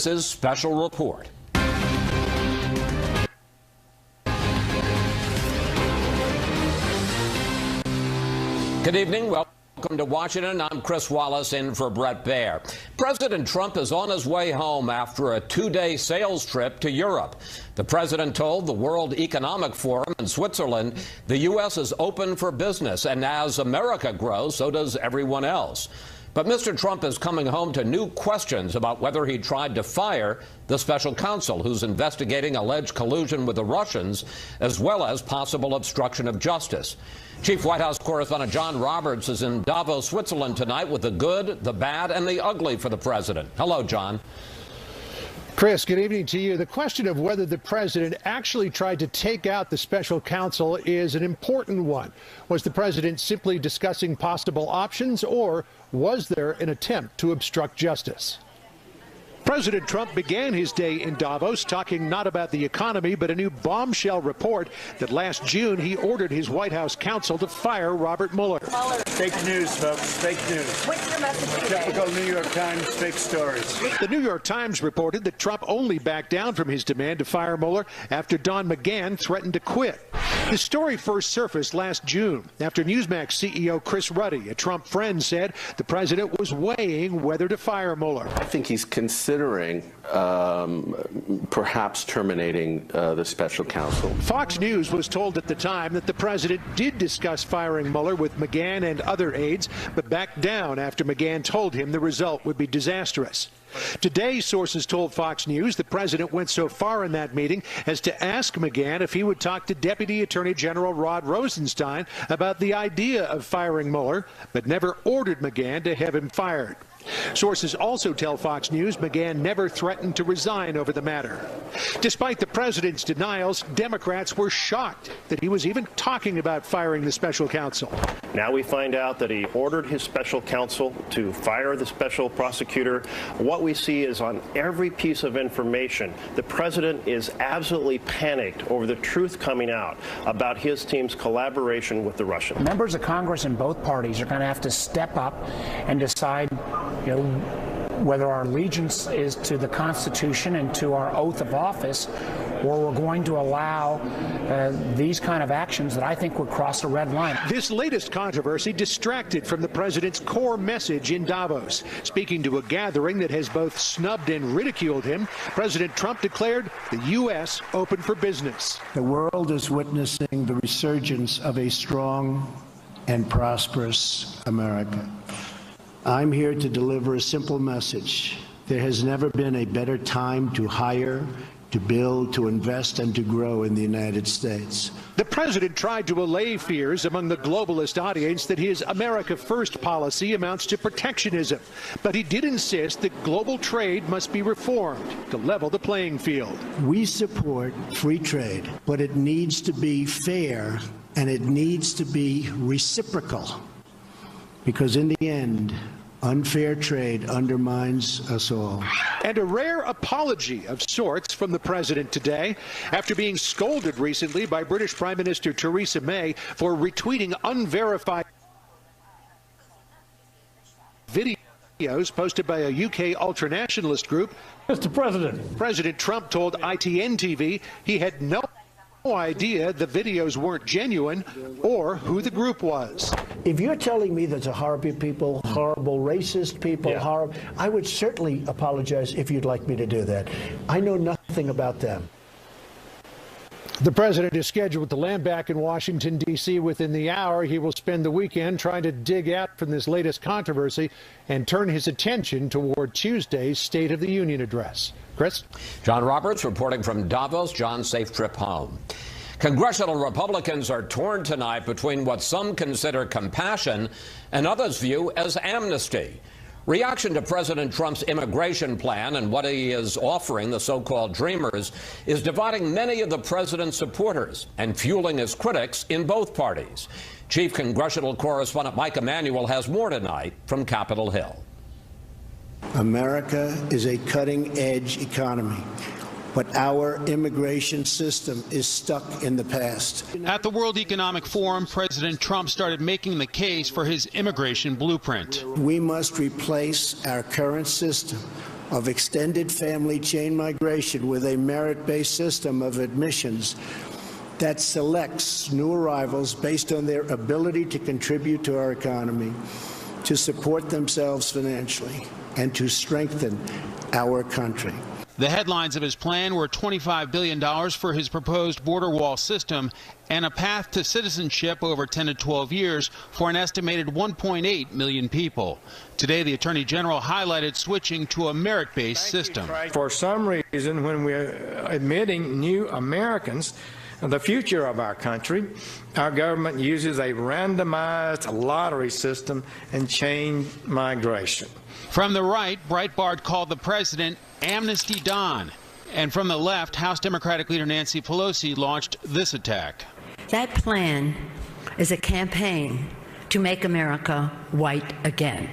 This is Special Report. Good evening. Welcome to Washington. I'm Chris Wallace in for Bret Baier. President Trump is on his way home after a two-day sales trip to Europe. The president told the World Economic Forum in Switzerland the U.S. is open for business, and as America grows, so does everyone else. But Mr. Trump is coming home to new questions about whether he tried to fire the special counsel who's investigating alleged collusion with the Russians, as well as possible obstruction of justice. Chief White House correspondent John Roberts is in Davos, Switzerland tonight with the good, the bad, and the ugly for the president. Hello, John. Chris, good evening to you. The question of whether the president actually tried to take out the special counsel is an important one. Was the president simply discussing possible options, or was there an attempt to obstruct justice? President Trump began his day in Davos talking not about the economy, but a new bombshell report that last June he ordered his White House counsel to fire Robert Mueller. Fake news, folks. Fake news. What's your message today? Typical New York Times fake stories. The New York Times reported that Trump only backed down from his demand to fire Mueller after Don McGahn threatened to quit. The story first surfaced last June after Newsmax CEO Chris Ruddy, a Trump friend, said the president was weighing whether to fire Mueller. I think he's considering perhaps terminating the special counsel. Fox News was told at the time that the president did discuss firing Mueller with McGahn and other aides, but backed down after McGahn told him the result would be disastrous. Today, sources told Fox News the president went so far in that meeting as to ask McGahn if he would talk to Deputy Attorney General Rod Rosenstein about the idea of firing Mueller, but never ordered McGahn to have him fired. Sources also tell Fox News McGahn never threatened to resign over the matter. Despite the president's denials, Democrats were shocked that he was even talking about firing the special counsel. Now we find out that he ordered his special counsel to fire the special prosecutor. What we see is on every piece of information, the president is absolutely panicked over the truth coming out about his team's collaboration with the Russians. Members of Congress in both parties are going to have to step up and decide, whether our allegiance is to the Constitution and to our oath of office, or we're going to allow these kind of actions that I think would cross a red line. This latest controversy distracted from the president's core message in Davos. Speaking to a gathering that has both snubbed and ridiculed him, President Trump declared the U.S. open for business. The world is witnessing the resurgence of a strong and prosperous America. I'm here to deliver a simple message. There has never been a better time to hire, to build, to invest, and to grow in the United States. The president tried to allay fears among the globalist audience that his America First policy amounts to protectionism. But he did insist that global trade must be reformed to level the playing field. We support free trade, but it needs to be fair and it needs to be reciprocal. Because in the end, unfair trade undermines us all. And a rare apology of sorts from the president today after being scolded recently by British Prime Minister Theresa May for retweeting unverified videos posted by a UK ultranationalist group. Mr. President. President Trump told ITN TV he had no idea the videos weren't genuine or who the group was. If you're telling me there's a horrible people, horrible racist people, I would certainly apologize if you'd like me to do that. I know nothing about them. The president is scheduled to land back in Washington, D.C. within the hour. He will spend the weekend trying to dig out from this latest controversy and turn his attention toward Tuesday's State of the Union address. Chris? John Roberts reporting from Davos. John, safe trip home. Congressional Republicans are torn tonight between what some consider compassion and others view as amnesty. Reaction to President Trump's immigration plan and what he is offering the so-called Dreamers is dividing many of the president's supporters and fueling his critics in both parties. Chief Congressional Correspondent Mike Emanuel has more tonight from Capitol Hill. America is a cutting-edge economy, but our immigration system is stuck in the past. At the World Economic Forum, President Trump started making the case for his immigration blueprint. We must replace our current system of extended family chain migration with a merit-based system of admissions that selects new arrivals based on their ability to contribute to our economy, to support themselves financially, and to strengthen our country. The headlines of his plan were $25 billion for his proposed border wall system and a path to citizenship over 10 to 12 years for an estimated 1.8 million people. Today, the Attorney General highlighted switching to a merit-based system. For some reason, when we're admitting new Americans, the future of our country, our government uses a randomized lottery system and chain migration. From the right, Breitbart called the president Amnesty Don. And from the left, House Democratic leader Nancy Pelosi launched this attack. That plan is a campaign to make America white again.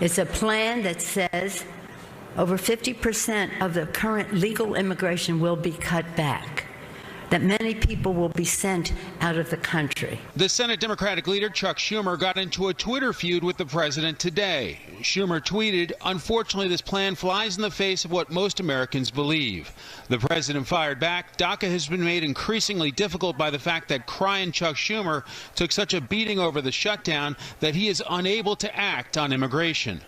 It's a plan that says over 50% of the current legal immigration will be cut back, that many people will be sent out of the country. The Senate Democratic leader, Chuck Schumer, got into a Twitter feud with the president today. Schumer tweeted, "Unfortunately, this plan flies in the face of what most Americans believe." The president fired back. DACA has been made increasingly difficult by the fact that crying Chuck Schumer took such a beating over the shutdown that he is unable to act on immigration.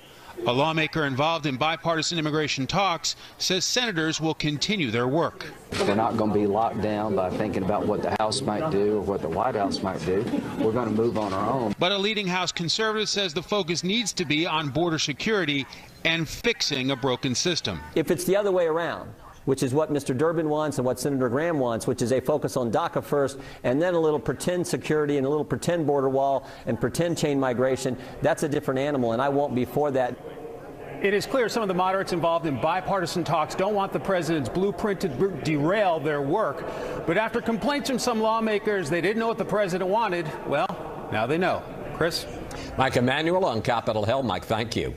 A lawmaker involved in bipartisan immigration talks says senators will continue their work. We're not going to be locked down by thinking about what the House might do or what the White House might do. We're going to move on our own. But a leading House conservative says the focus needs to be on border security and fixing a broken system. If it's the other way around, which is what Mr. Durbin wants and what Senator Graham wants, which is a focus on DACA first and then a little pretend security and a little pretend border wall and pretend chain migration, that's a different animal, and I won't be for that. It is clear some of the moderates involved in bipartisan talks don't want the president's blueprint to derail their work. But after complaints from some lawmakers they didn't know what the president wanted, well, now they know. Chris? Mike Emanuel on Capitol Hill. Mike, thank you.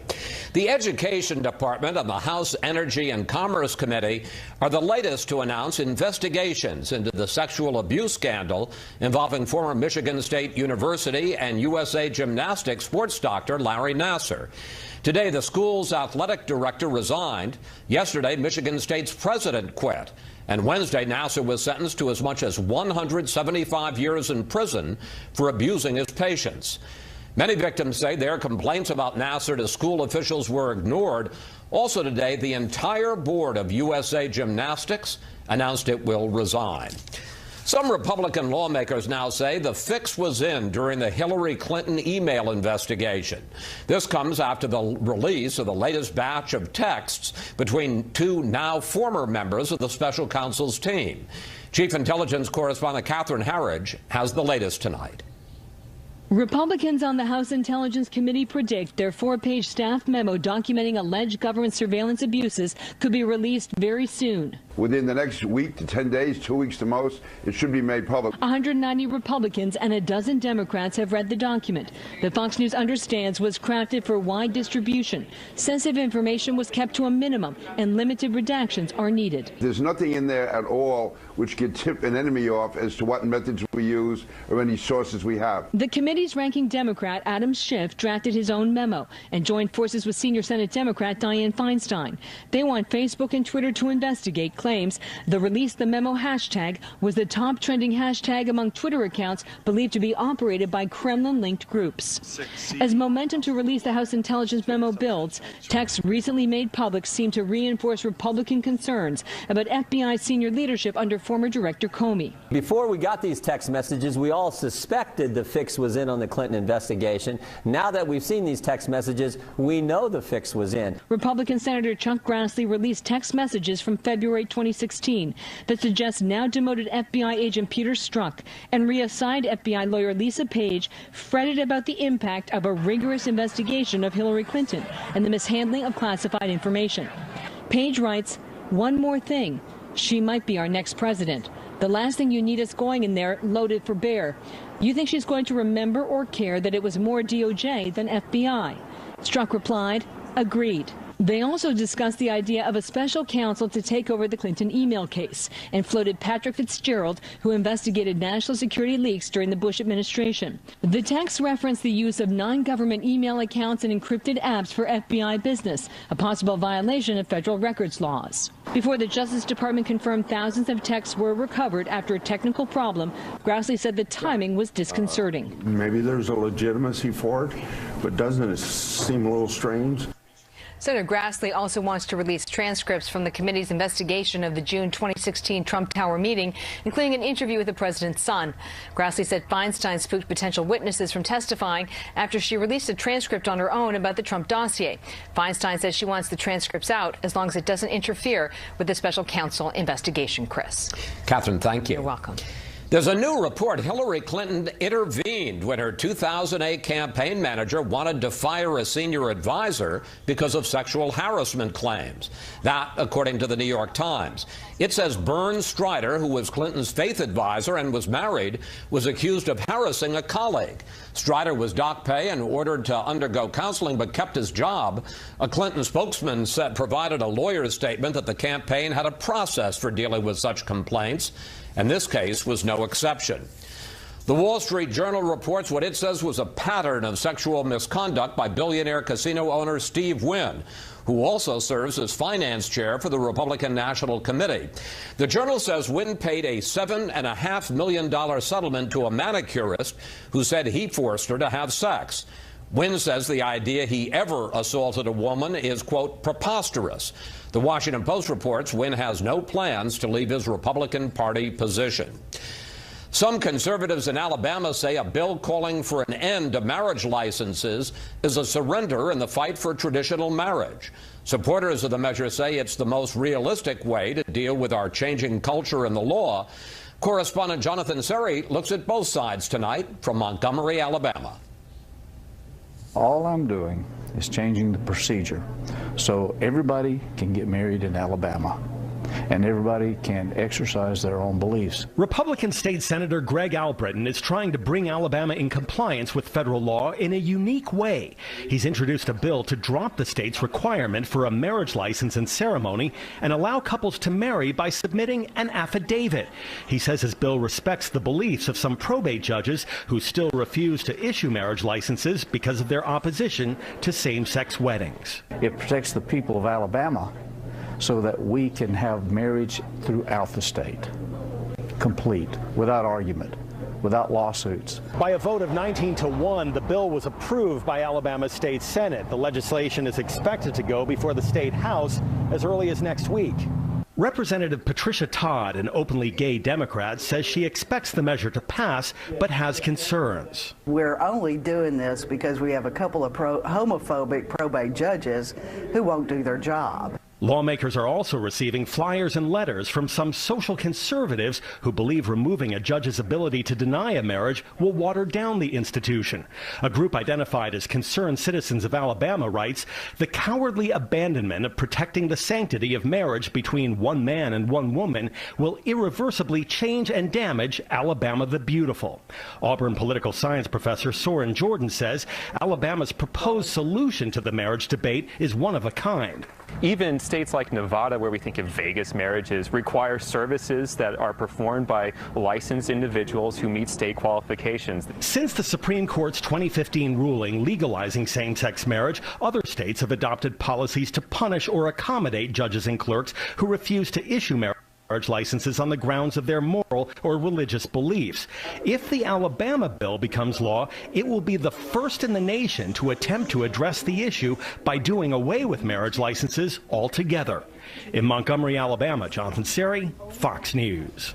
The Education Department and the House Energy and Commerce Committee are the latest to announce investigations into the sexual abuse scandal involving former Michigan State University and USA Gymnastics sports doctor Larry Nassar. Today, the school's athletic director resigned. Yesterday, Michigan State's president quit. And Wednesday, Nassar was sentenced to as much as 175 years in prison for abusing his patients. Many victims say their complaints about Nassar to school officials were ignored. Also today, the entire board of USA Gymnastics announced it will resign. Some Republican lawmakers now say the fix was in during the Hillary Clinton email investigation. This comes after the release of the latest batch of texts between two now former members of the special counsel's team. Chief Intelligence Correspondent Catherine Harridge has the latest tonight. Republicans on the House Intelligence Committee predict their 4-page staff memo documenting alleged government surveillance abuses could be released very soon. Within the next week to 10 days, 2 weeks to most, it should be made public. 190 Republicans and a dozen Democrats have read the document that Fox News understands was crafted for wide distribution. Sensitive information was kept to a minimum and limited redactions are needed. There's nothing in there at all which could tip an enemy off as to what methods we use or any sources we have. The committee's ranking Democrat, Adam Schiff, drafted his own memo and joined forces with senior Senate Democrat Dianne Feinstein. They want Facebook and Twitter to investigate claims the Release the Memo hashtag was the top trending hashtag among Twitter accounts believed to be operated by Kremlin-linked groups. As momentum to release the House Intelligence Memo builds, texts recently made public seem to reinforce Republican concerns about FBI senior leadership under former Director Comey. Before we got these text messages, we all suspected the fix was in on the Clinton investigation. Now that we've seen these text messages, we know the fix was in. Republican Senator Chuck Grassley released text messages from February 2016 that suggest now demoted FBI agent Peter Strzok and reassigned FBI lawyer Lisa Page fretted about the impact of a rigorous investigation of Hillary Clinton and the mishandling of classified information. Page writes, "One more thing. She might be our next president. The last thing you need is going in there loaded for bear. You think she's going to remember or care that it was more DOJ than FBI?" Strzok replied, "Agreed." They also discussed the idea of a special counsel to take over the Clinton email case and floated Patrick Fitzgerald, who investigated national security leaks during the Bush administration. The text referenced the use of non-government email accounts and encrypted apps for FBI business, a possible violation of federal records laws. Before the Justice Department confirmed thousands of texts were recovered after a technical problem, Grassley said the timing was disconcerting. Maybe there's a legitimacy for it, but doesn't it seem a little strange? Senator Grassley also wants to release transcripts from the committee's investigation of the June 2016 Trump Tower meeting, including an interview with the president's son. Grassley said Feinstein spooked potential witnesses from testifying after she released a transcript on her own about the Trump dossier. Feinstein says she wants the transcripts out as long as it doesn't interfere with the special counsel investigation. Chris. Catherine, thank you. You're welcome. There's a new report. Hillary Clinton intervened when her 2008 campaign manager wanted to fire a senior advisor because of sexual harassment claims. That, according to the New York Times. It says Bern Strider, who was Clinton's faith advisor and was married, was accused of harassing a colleague. Strider was dock pay and ordered to undergo counseling but kept his job. A Clinton spokesman provided a lawyer's statement that the campaign had a process for dealing with such complaints, and this case was no exception. The Wall Street Journal reports what it says was a pattern of sexual misconduct by billionaire casino owner Steve Wynn, who also serves as finance chair for the Republican National Committee. The Journal says Wynn paid a $7.5 million settlement to a manicurist who said he forced her to have sex. Wynn says the idea he ever assaulted a woman is, quote, preposterous. The Washington Post reports Wynn has no plans to leave his Republican Party position. Some conservatives in Alabama say a bill calling for an end to marriage licenses is a surrender in the fight for traditional marriage. Supporters of the measure say it's the most realistic way to deal with our changing culture and the law. Correspondent Jonathan Seri looks at both sides tonight from Montgomery, Alabama. All I'm doing is changing the procedure so everybody can get married in Alabama and everybody can exercise their own beliefs. Republican State Senator Greg Albritton is trying to bring Alabama in compliance with federal law in a unique way. He's introduced a bill to drop the state's requirement for a marriage license and ceremony and allow couples to marry by submitting an affidavit. He says his bill respects the beliefs of some probate judges who still refuse to issue marriage licenses because of their opposition to same-sex weddings. It protects the people of Alabama so that we can have marriage throughout the state, complete, without argument, without lawsuits. By a vote of 19-1, the bill was approved by Alabama's state Senate. The legislation is expected to go before the state House as early as next week. Representative Patricia Todd, an openly gay Democrat, says she expects the measure to pass, but has concerns. We're only doing this because we have a couple of homophobic probate judges who won't do their job. Lawmakers are also receiving flyers and letters from some social conservatives who believe removing a judge's ability to deny a marriage will water down the institution. A group identified as Concerned Citizens of Alabama writes, the cowardly abandonment of protecting the sanctity of marriage between one man and one woman will irreversibly change and damage Alabama the Beautiful. Auburn political science professor Soren Jordan says Alabama's proposed solution to the marriage debate is one of a kind. Even states like Nevada, where we think of Vegas marriages, require services that are performed by licensed individuals who meet state qualifications. Since the Supreme Court's 2015 ruling legalizing same-sex marriage, other states have adopted policies to punish or accommodate judges and clerks who refuse to issue marriage licenses on the grounds of their moral or religious beliefs. If the Alabama bill becomes law, it will be the first in the nation to attempt to address the issue by doing away with marriage licenses altogether. In Montgomery, Alabama, Jonathan Seri, Fox News.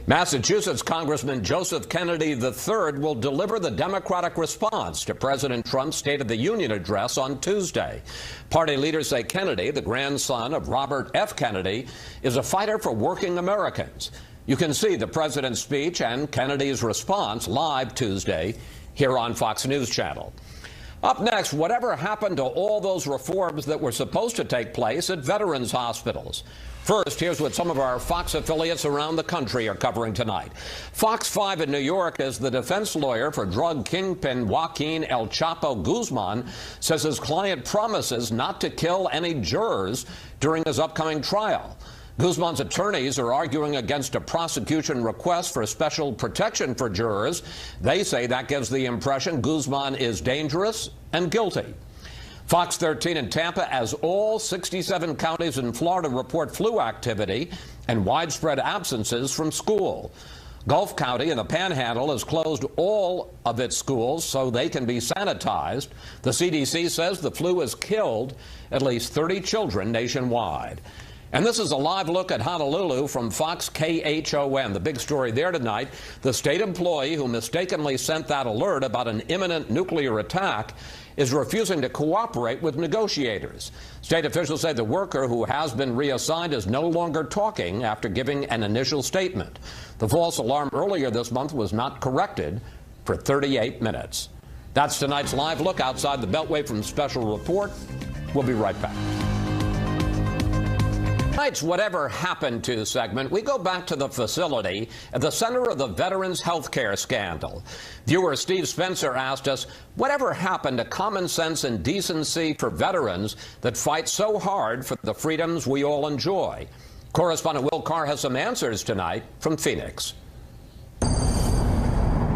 Massachusetts Congressman Joseph Kennedy III will deliver the Democratic response to President Trump's State of the Union address on Tuesday. Party leaders say Kennedy, the grandson of Robert F. Kennedy, is a fighter for working Americans. You can see the president's speech and Kennedy's response live Tuesday here on Fox News Channel. Up next, whatever happened to all those reforms that were supposed to take place at veterans' hospitals? First, here's what some of our Fox affiliates around the country are covering tonight. Fox 5 in New York, as the defense lawyer for drug kingpin Joaquin El Chapo Guzman says his client promises not to kill any jurors during his upcoming trial. Guzman's attorneys are arguing against a prosecution request for special protection for jurors. They say that gives the impression Guzman is dangerous and guilty. Fox 13 in Tampa, as all 67 counties in Florida report flu activity and widespread absences from school. Gulf County in the Panhandle has closed all of its schools so they can be sanitized. The CDC says the flu has killed at least 30 children nationwide. And this is a live look at Honolulu from Fox KHON. The big story there tonight, the state employee who mistakenly sent that alert about an imminent nuclear attack is refusing to cooperate with negotiators. State officials say the worker, who has been reassigned, is no longer talking after giving an initial statement. The false alarm earlier this month was not corrected for 38 minutes. That's tonight's live look outside the Beltway from Special Report. We'll be right back. Tonight's Whatever Happened To segment, we go back to the facility at the center of the veterans' health care scandal. Viewer Steve Spencer asked us, whatever happened to common sense and decency for veterans that fight so hard for the freedoms we all enjoy? Correspondent Will Carr has some answers tonight from Phoenix.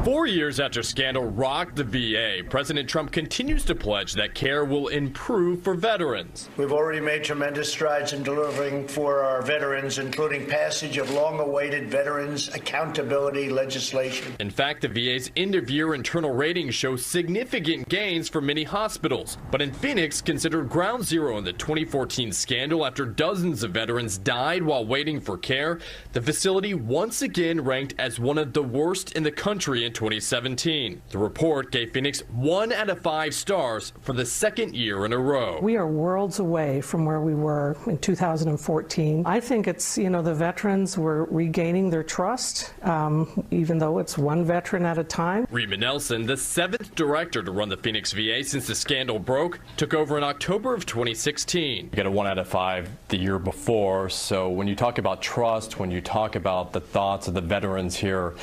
4 years after scandal rocked the VA, President Trump continues to pledge that care will improve for veterans. We've already made tremendous strides in delivering for our veterans, including passage of long-awaited veterans accountability legislation. In fact, the VA's end-of-year internal ratings show significant gains for many hospitals. But in Phoenix, considered ground zero in the 2014 scandal after dozens of veterans died while waiting for care, the facility once again ranked as one of the worst in the country in 2017. The report gave Phoenix 1 out of 5 stars for the second year in a row. We are worlds away from where we were in 2014. I think it's, the veterans were regaining their trust, even though it's one veteran at a time. Rima Nelson, the 7th director to run the Phoenix VA since the scandal broke, took over in October of 2016. You got a 1 out of 5 the year before, so when you talk about trust, when you talk about the thoughts of the veterans here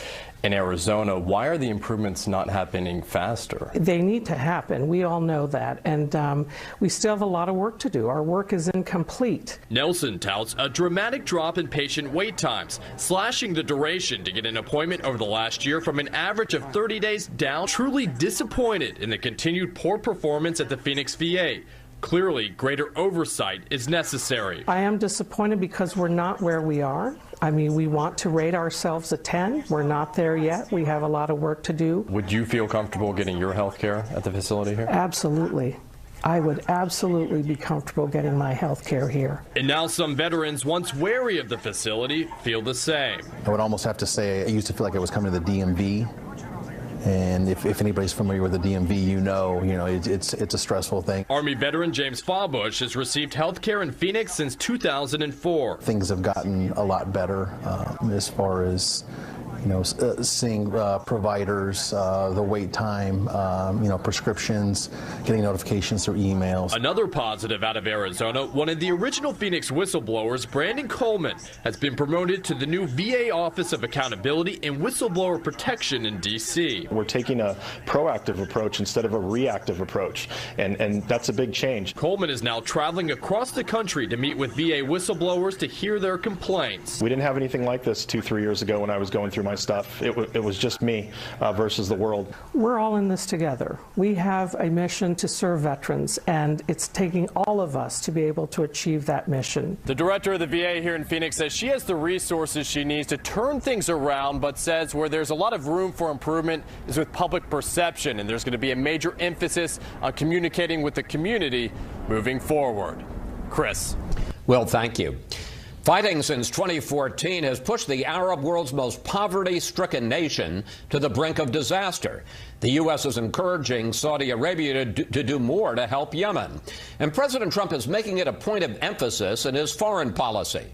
in Arizona, why are the improvements not happening faster? They need to happen. We all know that. And we still have a lot of work to do. Our work is incomplete. Nelson touts a dramatic drop in patient wait times, slashing the duration to get an appointment over the last year from an average of 30 days down. Truly disappointed in the continued poor performance at the Phoenix VA. Clearly, greater oversight is necessary. I am disappointed because we're not where we are. I mean, we want to rate ourselves a 10. We're not there yet. We have a lot of work to do. Would you feel comfortable getting your health care at the facility here? Absolutely. I would absolutely be comfortable getting my health care here. And now some veterans, once wary of the facility, feel the same. I would almost have to say I used to feel like I was coming to the DMV. And if anybody's familiar with the DMV, you know it's a stressful thing. Army veteran James Fawbush has received health care in Phoenix since 2004. Things have gotten a lot better as far as seeing providers, the wait time, prescriptions, getting notifications through emails. Another positive out of Arizona, one of the original Phoenix whistleblowers, Brandon Coleman, has been promoted to the new VA Office of Accountability and Whistleblower Protection in D.C. We're taking a proactive approach instead of a reactive approach, and that's a big change. Coleman is now traveling across the country to meet with VA whistleblowers to hear their complaints. We didn't have anything like this 2-3 years ago when I was going through my stuff. It was just me versus the world. We're all in this together. We have a mission to serve veterans, and it's taking all of us to be able to achieve that mission. The director of the VA here in Phoenix says she has the resources she needs to turn things around, but says where there's a lot of room for improvement is with public perception, and there's going to be a major emphasis on communicating with the community moving forward. Chris. Well, thank you. Fighting since 2014 has pushed the Arab world's most poverty-stricken nation to the brink of disaster. The U.S. is encouraging Saudi Arabia to do more to help Yemen. And President Trump is making it a point of emphasis in his foreign policy.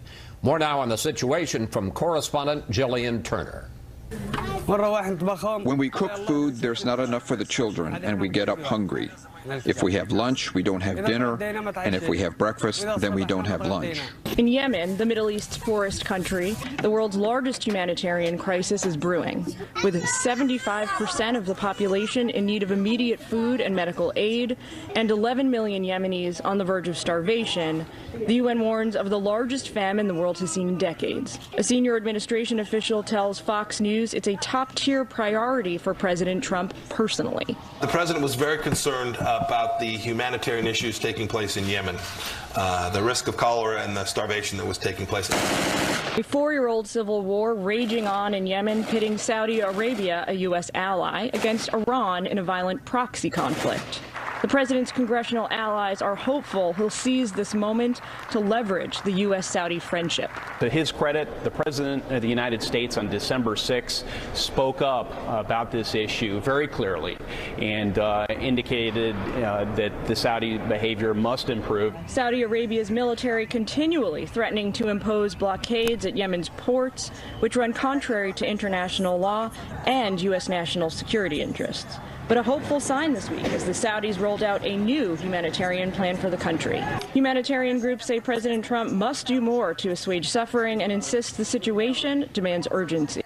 More now on the situation from correspondent Jillian Turner. When we cook food, there's not enough for the children, and we get up hungry. If we have lunch, we don't have dinner, and if we have breakfast, then we don't have lunch. In Yemen, the Middle East forest country, the world's largest humanitarian crisis is brewing, with 75% of the population in need of immediate food and medical aid, and 11 million Yemenis on the verge of starvation. The UN warns of the largest famine the world has seen in decades. A senior administration official tells Fox News it's a top-tier priority for President Trump personally. The president was very concerned about the humanitarian issues taking place in Yemen, the risk of cholera and the starvation that was taking place. A 4-year-old civil war raging on in Yemen, pitting Saudi Arabia, a U.S. ally, against Iran in a violent proxy conflict. The president's congressional allies are hopeful he'll seize this moment to leverage the U.S.-Saudi friendship. To his credit, the President of the United States on December 6 spoke up about this issue very clearly and indicated that the Saudi behavior must improve. Saudi Arabia's military continually threatening to impose blockades at Yemen's ports, which run contrary to international law and U.S. national security interests. But a hopeful sign this week as the Saudis rolled out a new humanitarian plan for the country. Humanitarian groups say President Trump must do more to assuage suffering and insist the situation demands urgency.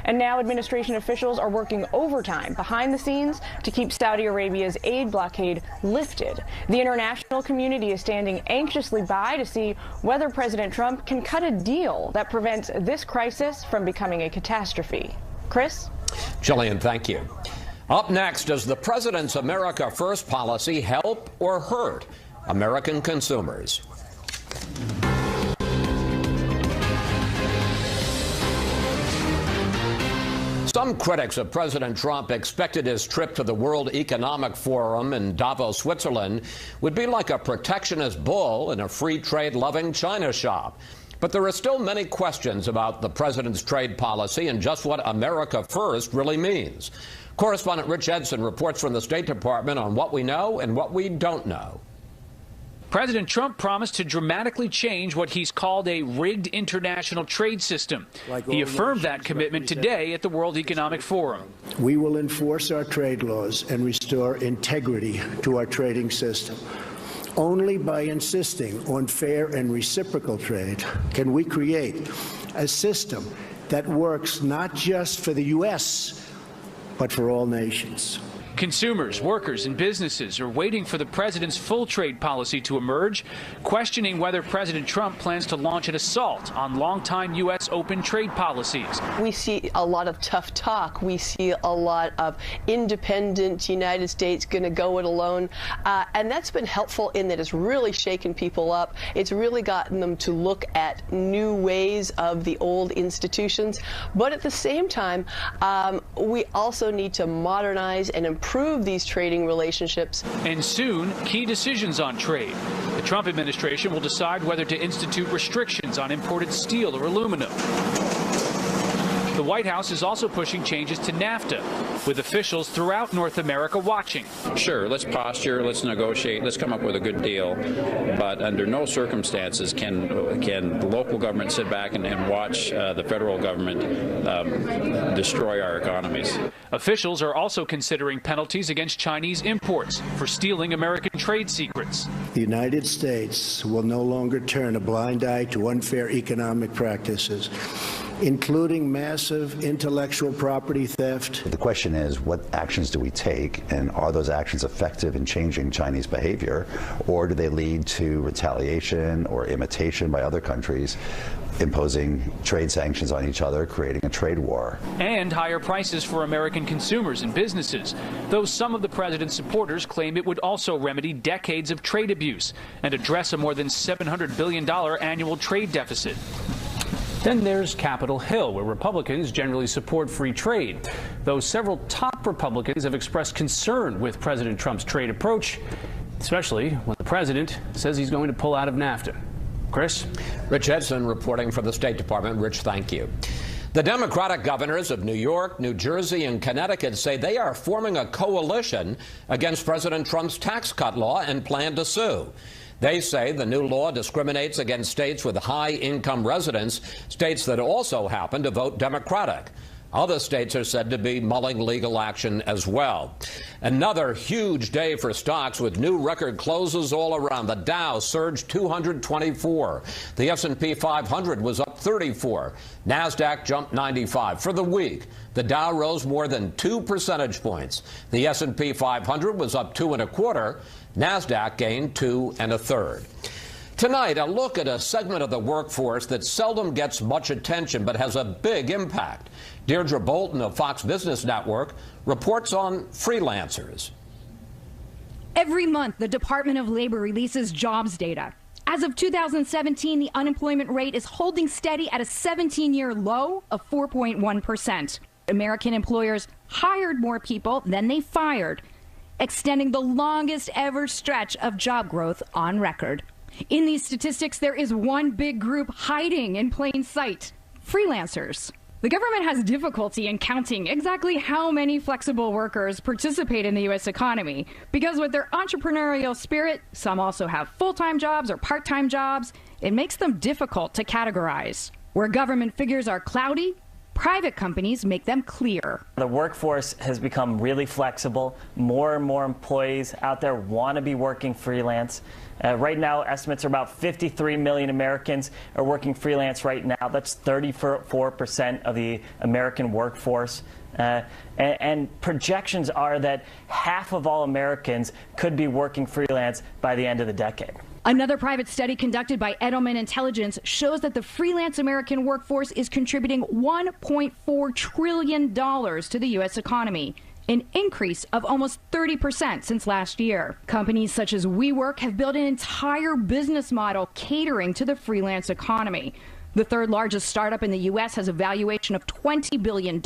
And now administration officials are working overtime behind the scenes to keep Saudi Arabia's aid blockade lifted. The international community is standing anxiously by to see whether President Trump can cut a deal that prevents this crisis from becoming a catastrophe. Chris? Jillian, thank you. Up next, does the president's America First policy help or hurt American consumers? Some critics of President Trump expected his trip to the World Economic Forum in Davos, Switzerland, would be like a protectionist bull in a free trade-loving China shop. But there are still many questions about the president's trade policy and just what America First really means. Correspondent Rich Edson reports from the State Department on what we know and what we don't know. President Trump promised to dramatically change what he's called a rigged international trade system. He affirmed that commitment today at the World Economic Forum. We will enforce our trade laws and restore integrity to our trading system. Only by insisting on fair and reciprocal trade can we create a system that works not just for the U.S., but for all nations. Consumers, workers, and businesses are waiting for the president's full trade policy to emerge, questioning whether President Trump plans to launch an assault on longtime U.S. open trade policies. We see a lot of tough talk. We see a lot of independent United States going to go it alone. And that's been helpful in that it's really shaken people up. It's really gotten them to look at new ways of the old institutions. But at the same time, we also need to modernize and improve these trading relationships. And soon, key decisions on trade. The Trump administration will decide whether to institute restrictions on imported steel or aluminum. The White House is also pushing changes to NAFTA, with officials throughout North America watching. Sure, let's posture, let's negotiate, let's come up with a good deal, but under no circumstances can the local government sit back and watch the federal government destroy our economies. Officials are also considering penalties against Chinese imports for stealing American trade secrets. The United States will no longer turn a blind eye to unfair economic practices, including massive intellectual property theft. The question is, what actions do we take, and are those actions effective in changing Chinese behavior, or do they lead to retaliation or imitation by other countries, imposing trade sanctions on each other, creating a trade war? And higher prices for American consumers and businesses, though some of the president's supporters claim it would also remedy decades of trade abuse and address a more than $700 billion annual trade deficit. Then there's Capitol Hill, where Republicans generally support free trade, though several top Republicans have expressed concern with President Trump's trade approach, especially when the president says he's going to pull out of NAFTA. Chris? Rich Edson reporting from the State Department. Rich, thank you. The Democratic governors of New York, New Jersey, and Connecticut say they are forming a coalition against President Trump's tax cut law and plan to sue. They say the new law discriminates against states with high-income residents, states that also happen to vote Democratic. Other states are said to be mulling legal action as well. Another huge day for stocks with new record closes all around. The Dow surged 224. The S&P 500 was up 34. NASDAQ jumped 95. For the week, the Dow rose more than 2 percentage points. The S&P 500 was up 2 1/4. NASDAQ gained 2 1/3. Tonight, a look at a segment of the workforce that seldom gets much attention but has a big impact. Deirdre Bolton of Fox Business Network reports on freelancers. Every month, the Department of Labor releases jobs data. As of 2017, the unemployment rate is holding steady at a 17-year low of 4.1%. American employers hired more people than they fired, extending the longest ever stretch of job growth on record. In these statistics, there is one big group hiding in plain sight: freelancers. The government has difficulty in counting exactly how many flexible workers participate in the U.S. economy because with their entrepreneurial spirit, some also have full-time jobs or part-time jobs. It makes them difficult to categorize. Where government figures are cloudy, private companies make them clear. The workforce has become really flexible. More and more employees out there want to be working freelance. Right now, estimates are about 53 million Americans are working freelance right now. That's 34% of the American workforce. And projections are that half of all Americans could be working freelance by the end of the decade. Another private study conducted by Edelman Intelligence shows that the freelance American workforce is contributing $1.4 trillion to the U.S. economy, an increase of almost 30% since last year. Companies such as WeWork have built an entire business model catering to the freelance economy. The third largest startup in the U.S. has a valuation of $20 billion.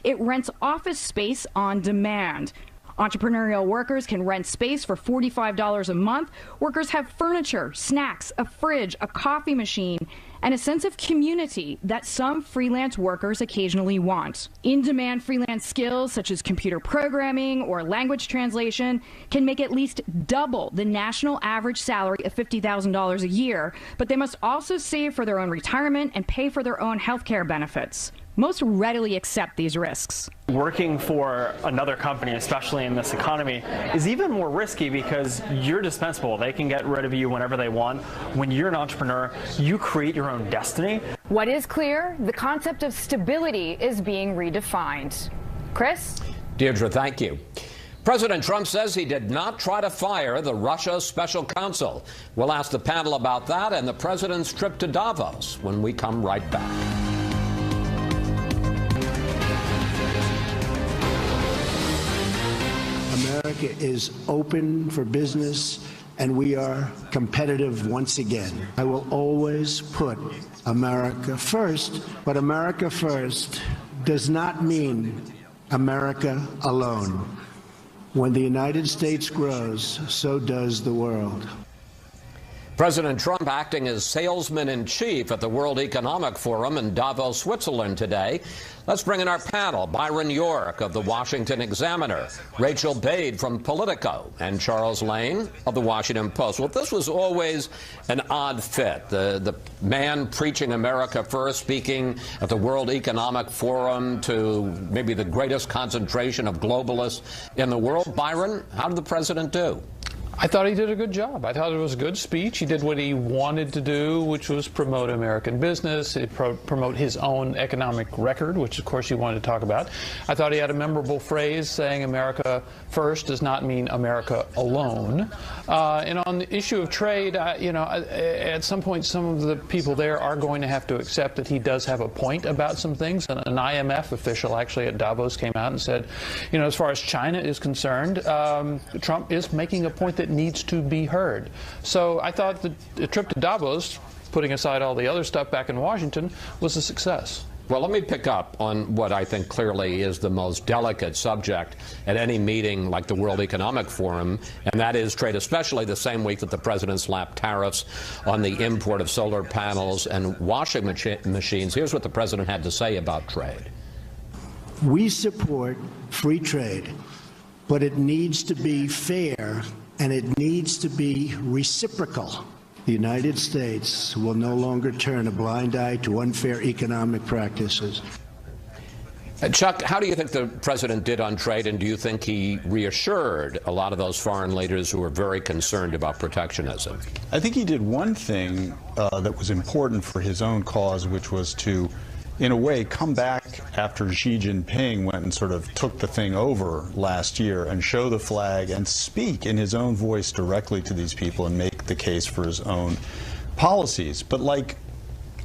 It rents office space on demand. Entrepreneurial workers can rent space for $45 a month. Workers have furniture, snacks, a fridge, a coffee machine, and a sense of community that some freelance workers occasionally want. In-demand freelance skills such as computer programming or language translation can make at least double the national average salary of $50,000 a year, but they must also save for their own retirement and pay for their own health care benefits. Most readily accept these risks. Working for another company, especially in this economy, is even more risky because you're dispensable. They can get rid of you whenever they want. When you're an entrepreneur, you create your own destiny. What is clear, the concept of stability is being redefined. Chris? Deirdre, thank you. President Trump says he did not try to fire the Russia special counsel. We'll ask the panel about that and the president's trip to Davos when we come right back. America is open for business, and we are competitive once again. I will always put America first, but America first does not mean America alone. When the United States grows, so does the world. President Trump acting as salesman-in-chief at the World Economic Forum in Davos, Switzerland today. Let's bring in our panel: Byron York of the Washington Examiner, Rachel Bade from Politico, and Charles Lane of the Washington Post. Well, this was always an odd fit. The man preaching America first, speaking at the World Economic Forum to maybe the greatest concentration of globalists in the world. Byron, how did the president do? I thought he did a good job. I thought it was a good speech. He did what he wanted to do, which was promote American business, promote his own economic record, which of course he wanted to talk about. I thought he had a memorable phrase saying America first does not mean America alone. And on the issue of trade, at some point some of the people there are going to have to accept that he does have a point about some things. An IMF official actually at Davos came out and said, as far as China is concerned, Trump is making a point that needs to be heard. So I thought the trip to Davos, putting aside all the other stuff back in Washington, was a success. Well, let me pick up on what I think clearly is the most delicate subject at any meeting like the World Economic Forum, and that is trade, especially the same week that the president slapped tariffs on the import of solar panels and washing machines. Here's what the president had to say about trade. We support free trade, but it needs to be fair and it needs to be reciprocal. The United States will no longer turn a blind eye to unfair economic practices. Chuck, how do you think the president did on trade, and do you think he reassured a lot of those foreign leaders who were very concerned about protectionism? I think he did one thing that was important for his own cause, which was to, in a way, come back after Xi Jinping went and sort of took the thing over last year and show the flag and speak in his own voice directly to these people and make the case for his own policies. But like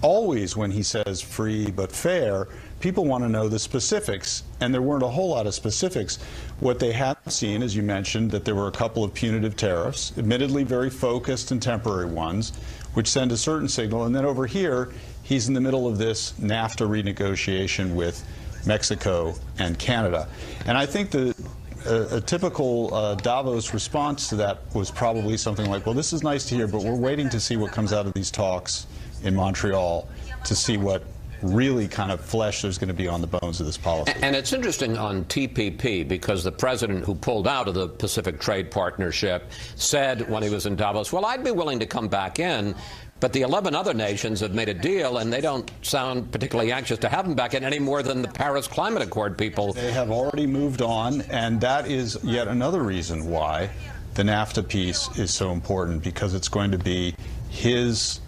always when he says free but fair, people want to know the specifics, and there weren't a whole lot of specifics. What they have seen, as you mentioned, that there were a couple of punitive tariffs, admittedly very focused and temporary ones, which send a certain signal. And then over here, he's in the middle of this NAFTA renegotiation with Mexico and Canada. And I think a typical Davos response to that was probably something like, well, this is nice to hear, but we're waiting to see what comes out of these talks in Montreal to see what really kind of flesh there's going to be on the bones of this policy. And it's interesting on TPP because the president who pulled out of the Pacific Trade Partnership said when he was in Davos, well, I'd be willing to come back in, but the 11 other nations have made a deal and they don't sound particularly anxious to have him back in any more than the Paris Climate Accord people. They have already moved on, and that is yet another reason why the NAFTA piece is so important, because it's going to be his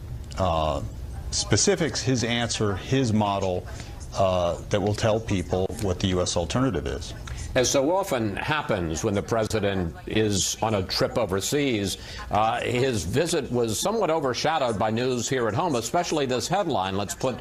specifics, his answer, his model that will tell people what the U.S. alternative is. As so often happens when the president is on a trip overseas, his visit was somewhat overshadowed by news here at home, especially this headline. Let's put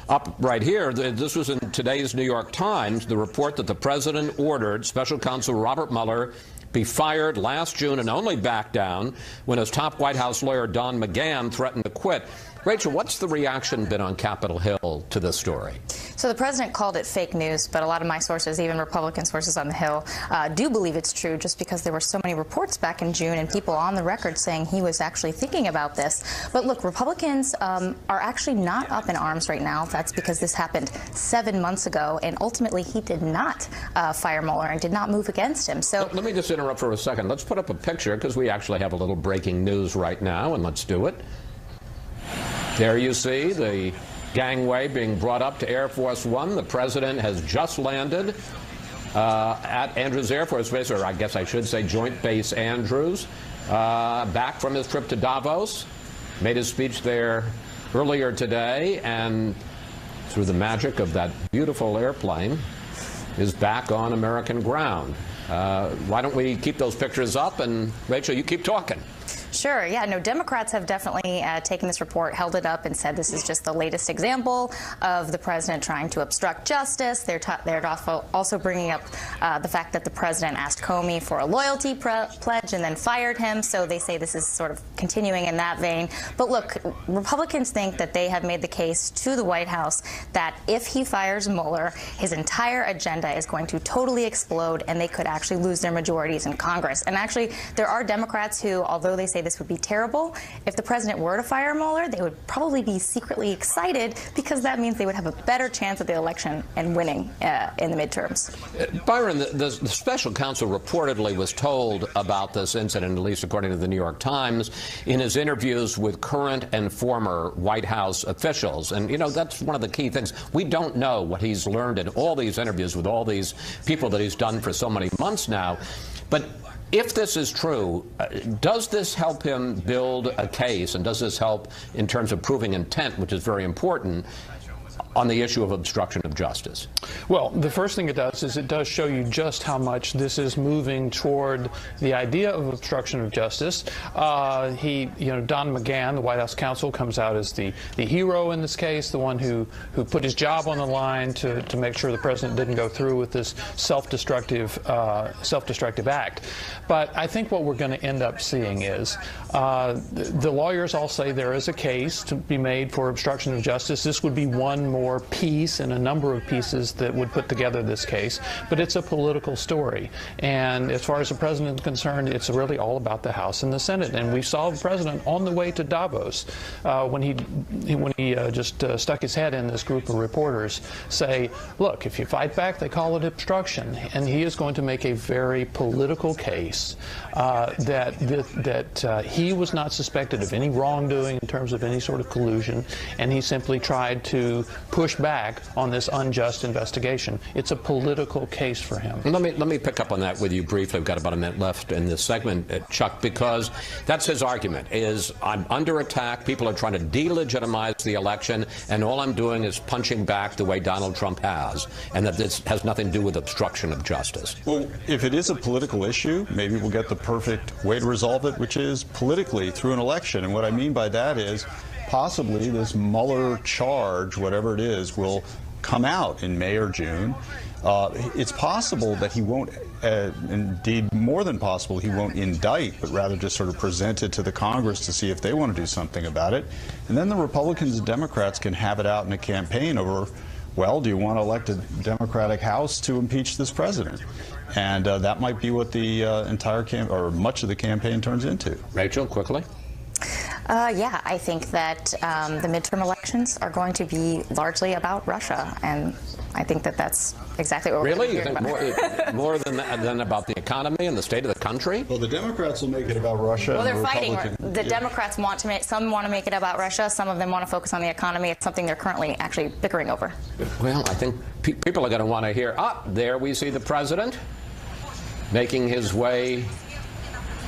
up right here. This was in today's New York Times, the report that the president ordered Special Counsel Robert Mueller be fired last June and only back down when his top White House lawyer Don McGahn threatened to quit. Rachel, what's the reaction been on Capitol Hill to this story? So the president called it fake news, but a lot of my sources, even Republican sources on the Hill, do believe it's true just because there were so many reports back in June and people on the record saying he was actually thinking about this. But look, Republicans are actually not up in arms right now. That's because this happened 7 months ago, and ultimately he did not fire Mueller and did not move against him. So let me just interrupt for a second. Let's put up a picture because we actually have a little breaking news right now, and let's do it. There you see the gangway being brought up to Air Force One. The president has just landed at Andrews Air Force Base, or I guess I should say Joint Base Andrews, back from his trip to Davos. Made his speech there earlier today, and through the magic of that beautiful airplane, is back on American ground. Why don't we keep those pictures up, and Rachel, you keep talking. Sure. Yeah, no, Democrats have definitely taken this report, held it up, and said this is just the latest example of the president trying to obstruct justice. They're also bringing up the fact that the president asked Comey for a loyalty pledge and then fired him. So they say this is sort of continuing in that vein. But look, Republicans think that they have made the case to the White House that if he fires Mueller, his entire agenda is going to totally explode and they could actually lose their majorities in Congress. And actually, there are Democrats who, although they say this would be terrible, if the president were to fire Mueller, they would probably be secretly excited because that means they would have a better chance at the election and winning in the midterms. Byron, the special counsel reportedly was told about this incident, at least according to the New York Times, in his interviews with current and former White House officials. And, you know, that's one of the key things. We don't know what he's learned in all these interviews with all these people that he's done for so many months now. But if this is true, does this help him build a case, and does this help in terms of proving intent, which is very important, on the issue of obstruction of justice? Well, the first thing it does is it does show you just how much this is moving toward the idea of obstruction of justice. Don McGahn, the White House counsel, comes out as the hero in this case, the one who put his job on the line to make sure the president didn't go through with this self-destructive act. But I think what we're going to end up seeing is the lawyers all say there is a case to be made for obstruction of justice. This would be one more piece in a number of pieces that would put together this case, but it's a political story. And as far as the president is concerned, it's really all about the House and the Senate. And we saw the president on the way to Davos when he just stuck his head in this group of reporters say, look, if you fight back, they call it obstruction. And he is going to make a very political case that he was not suspected of any wrongdoing in terms of any sort of collusion, and he simply tried to push back on this unjust investigation. It's a political case for him. Let me pick up on that with you briefly. We've got about a minute left in this segment, Chuck, because that's his argument, is I'm under attack, people are trying to delegitimize the election, and all I'm doing is punching back the way Donald Trump has, and that this has nothing to do with obstruction of justice. Well, if it is a political issue, maybe we'll get the perfect way to resolve it, which is politically through an election. And what I mean by that is possibly this Mueller charge, whatever it is, will come out in May or June. It's possible that he won't, indeed more than possible, he won't indict, but rather just sort of present it to the Congress to see if they want to do something about it. And then the Republicans and Democrats can have it out in a campaign over, well, do you want to elect a Democratic House to impeach this president? And that might be what the entire or much of the campaign turns into. Rachel, quickly. Yeah, I think that the midterm elections are going to be largely about Russia, and I think that that's exactly what we're really? You think more than about the economy and the state of the country? Well, the Democrats will make it about Russia. Well, they're and the fighting. The Democrats want to make, some want to make it about Russia, some of them want to focus on the economy. It's something they're currently actually bickering over. Well, I think people are going to want to hear, there we see the president making his way.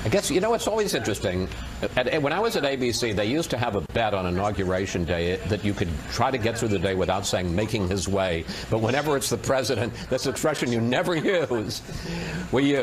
I guess, you know, it's always interesting. When I was at ABC, they used to have a bet on Inauguration Day that you could try to get through the day without saying making his way. But whenever it's the president, that's an expression you never use. We use.